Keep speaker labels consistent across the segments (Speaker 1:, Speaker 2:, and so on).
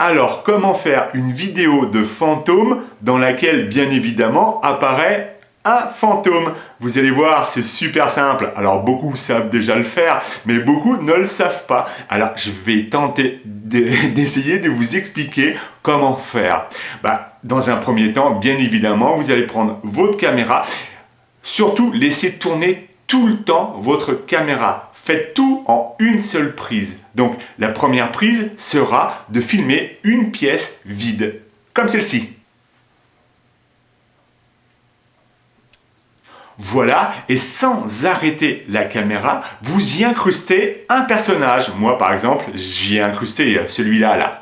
Speaker 1: Alors, comment faire une vidéo de fantôme dans laquelle, bien évidemment, apparaît un fantôme? Vous allez voir, c'est super simple. Alors, beaucoup savent déjà le faire, mais beaucoup ne le savent pas. Alors, je vais tenter d'essayer de vous expliquer comment faire. Dans un premier temps, bien évidemment, vous allez prendre votre caméra. Surtout, laissez tourner tout le temps votre caméra. Faites tout en une seule prise. Donc, la première prise sera de filmer une pièce vide, comme celle-ci. Voilà, et sans arrêter la caméra, vous y incrustez un personnage. Moi, par exemple, j'y ai incrusté celui-là, là.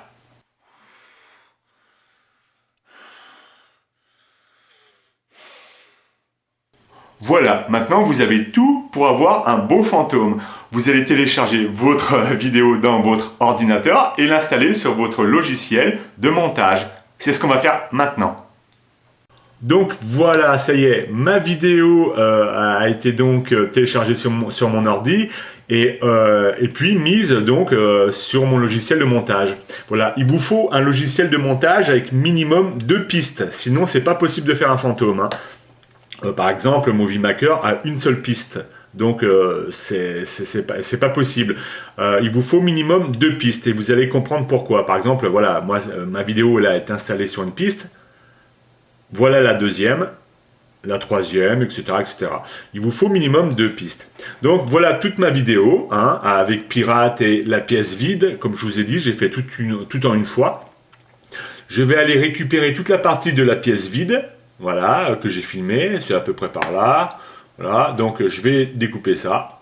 Speaker 1: Voilà, maintenant vous avez tout pour avoir un beau fantôme. Vous allez télécharger votre vidéo dans votre ordinateur et l'installer sur votre logiciel de montage. C'est ce qu'on va faire maintenant. Donc voilà, ça y est, ma vidéo a été donc téléchargée sur mon ordi et puis mise donc sur mon logiciel de montage. Voilà, il vous faut un logiciel de montage avec minimum 2 pistes, sinon c'est pas possible de faire un fantôme, hein. Par exemple, Movie Maker a une seule piste, donc c'est pas possible. Il vous faut minimum 2 pistes et vous allez comprendre pourquoi. Par exemple, voilà, moi ma vidéo elle est installée sur une piste. Voilà la deuxième, la troisième, etc., etc. Il vous faut minimum 2 pistes. Donc voilà toute ma vidéo, hein, avec Pirate et la pièce vide. Comme je vous ai dit, j'ai fait tout en une fois. Je vais aller récupérer toute la partie de la pièce vide. Voilà, que j'ai filmé, c'est à peu près par là. Voilà, donc je vais découper ça.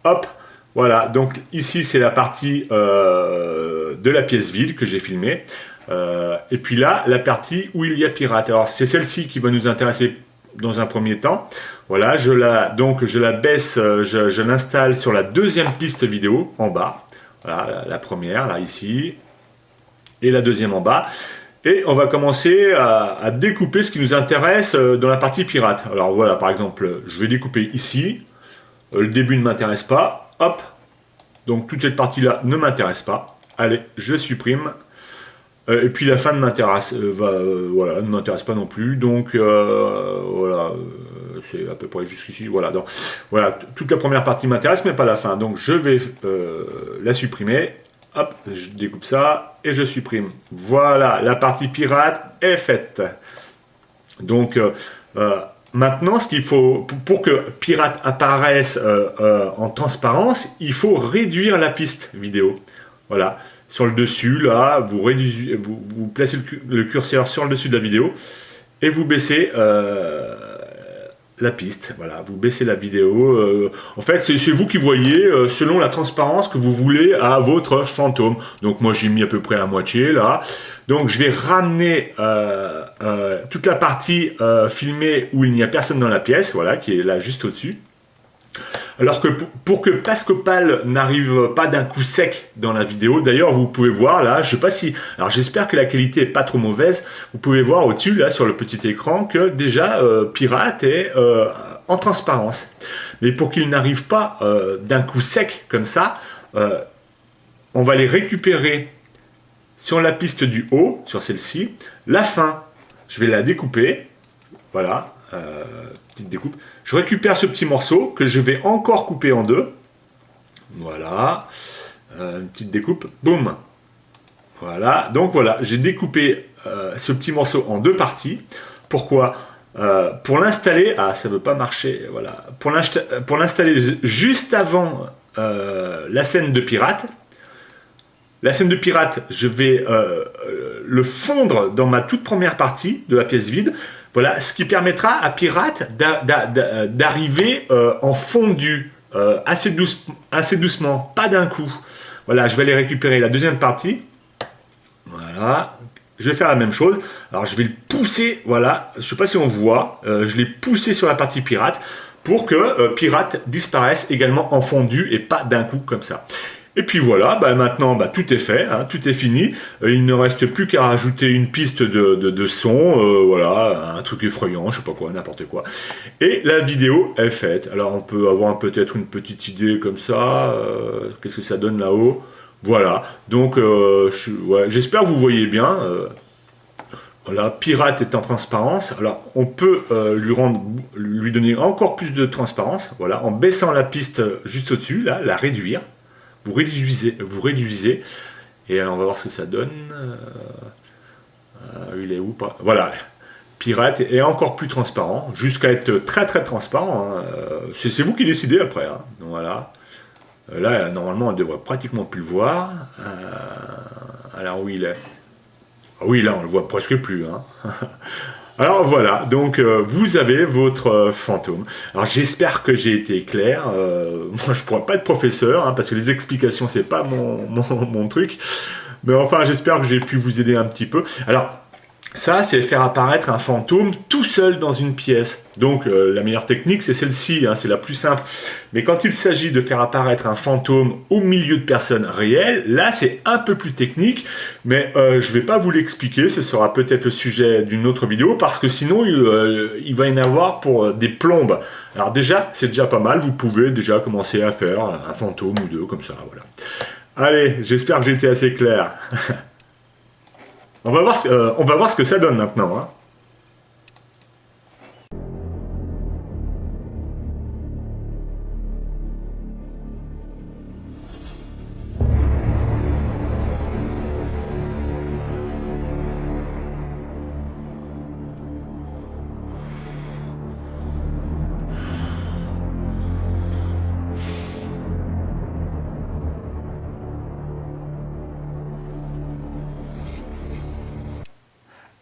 Speaker 1: Hop, voilà, donc ici c'est la partie de la pièce vide que j'ai filmée. Et puis là, la partie où il y a Pirate. Alors c'est celle-ci qui va nous intéresser dans un premier temps. Voilà, je la baisse, je l'installe sur la deuxième piste vidéo en bas. Voilà, la première, là, ici. Et la deuxième en bas. Et on va commencer à découper ce qui nous intéresse dans la partie pirate. Alors voilà, par exemple, je vais découper ici. Le début ne m'intéresse pas. Hop. Donc toute cette partie-là ne m'intéresse pas. Allez, je supprime. Et puis la fin ne m'intéresse voilà, ne m'intéresse pas non plus. Donc voilà, c'est à peu près jusqu'ici. Voilà, donc voilà, toute la première partie m'intéresse, mais pas la fin. Donc je vais la supprimer. Hop, je découpe ça et je supprime. Voilà, la partie pirate est faite. Donc, maintenant, ce qu'il faut, pour que pirate apparaisse en transparence, il faut réduire la piste vidéo. Voilà, sur le dessus, là, vous placez le curseur sur le dessus de la vidéo et vous baissez la piste, voilà, vous baissez la vidéo, en fait c'est vous qui voyez selon la transparence que vous voulez à votre fantôme. Donc moi j'ai mis à peu près à moitié là, donc je vais ramener toute la partie filmée où il n'y a personne dans la pièce, voilà, qui est là juste au-dessus. Alors que pour que Pascopal n'arrive pas d'un coup sec dans la vidéo, d'ailleurs vous pouvez voir là, je sais pas si, alors j'espère que la qualité est pas trop mauvaise, vous pouvez voir au-dessus là sur le petit écran que déjà Pirate est en transparence. Mais pour qu'il n'arrive pas d'un coup sec comme ça, on va les récupérer sur la piste du haut, sur celle-ci. La fin, je vais la découper, voilà. Petite découpe. Je récupère ce petit morceau que je vais encore couper en deux. Voilà. Une petite découpe. Boum. Voilà. Donc voilà, j'ai découpé ce petit morceau en 2 parties. Pourquoi? Pour l'installer. Ah, ça ne veut pas marcher. Voilà. Pour l'installer juste avant la scène de pirate. La scène de pirate, je vais le fondre dans ma toute première partie de la pièce vide. Voilà, ce qui permettra à Pirate d'arriver en fondu, assez doucement, pas d'un coup. Voilà, je vais aller récupérer la deuxième partie. Voilà, je vais faire la même chose. Alors je vais le pousser, voilà, je ne sais pas si on voit, je l'ai poussé sur la partie Pirate pour que Pirate disparaisse également en fondu et pas d'un coup comme ça. Et puis voilà, maintenant tout est fait, hein, tout est fini. Il ne reste plus qu'à rajouter une piste de son, voilà, un truc effrayant, je sais pas quoi, n'importe quoi. Et la vidéo est faite. Alors on peut avoir peut-être une petite idée comme ça. Qu'est-ce que ça donne là-haut? Voilà, donc ouais, j'espère que vous voyez bien. Voilà, pirate est en transparence. Alors, on peut lui donner encore plus de transparence. Voilà, en baissant la piste juste au-dessus, là, la réduire. Vous réduisez. Et alors, on va voir ce que ça donne. Il est où pas. Voilà, pirate est encore plus transparent, jusqu'à être très très transparent. Hein. C'est vous qui décidez après. Hein. Donc voilà. Là, normalement, on devrait pratiquement plus le voir. Alors, où il est? Ah oui, là, on le voit presque plus. Hein. Alors voilà, donc vous avez votre fantôme. Alors j'espère que j'ai été clair. Moi, je pourrais pas être professeur, hein, parce que les explications, c'est pas mon truc. Mais enfin, j'espère que j'ai pu vous aider un petit peu. Alors, ça, c'est faire apparaître un fantôme tout seul dans une pièce. Donc, la meilleure technique, c'est celle-ci, hein, c'est la plus simple. Mais quand il s'agit de faire apparaître un fantôme au milieu de personnes réelles, là, c'est un peu plus technique. Mais je ne vais pas vous l'expliquer, ce sera peut-être le sujet d'une autre vidéo, parce que sinon, il va y en avoir pour des plombes. Alors déjà, c'est déjà pas mal, vous pouvez déjà commencer à faire un fantôme ou deux, comme ça, voilà. Allez, j'espère que j'ai été assez clair. On va voir ce que ça donne maintenant. Hein.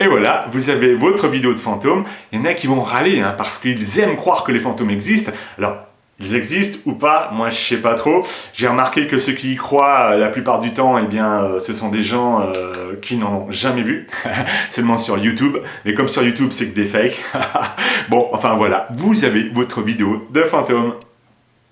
Speaker 1: Et voilà, vous avez votre vidéo de fantômes. Il y en a qui vont râler, hein, parce qu'ils aiment croire que les fantômes existent. Alors, ils existent ou pas, moi je sais pas trop. J'ai remarqué que ceux qui y croient, la plupart du temps, eh bien, ce sont des gens qui n'en ont jamais vu, seulement sur YouTube. Mais comme sur YouTube, c'est que des fakes. Bon, enfin voilà, vous avez votre vidéo de fantômes.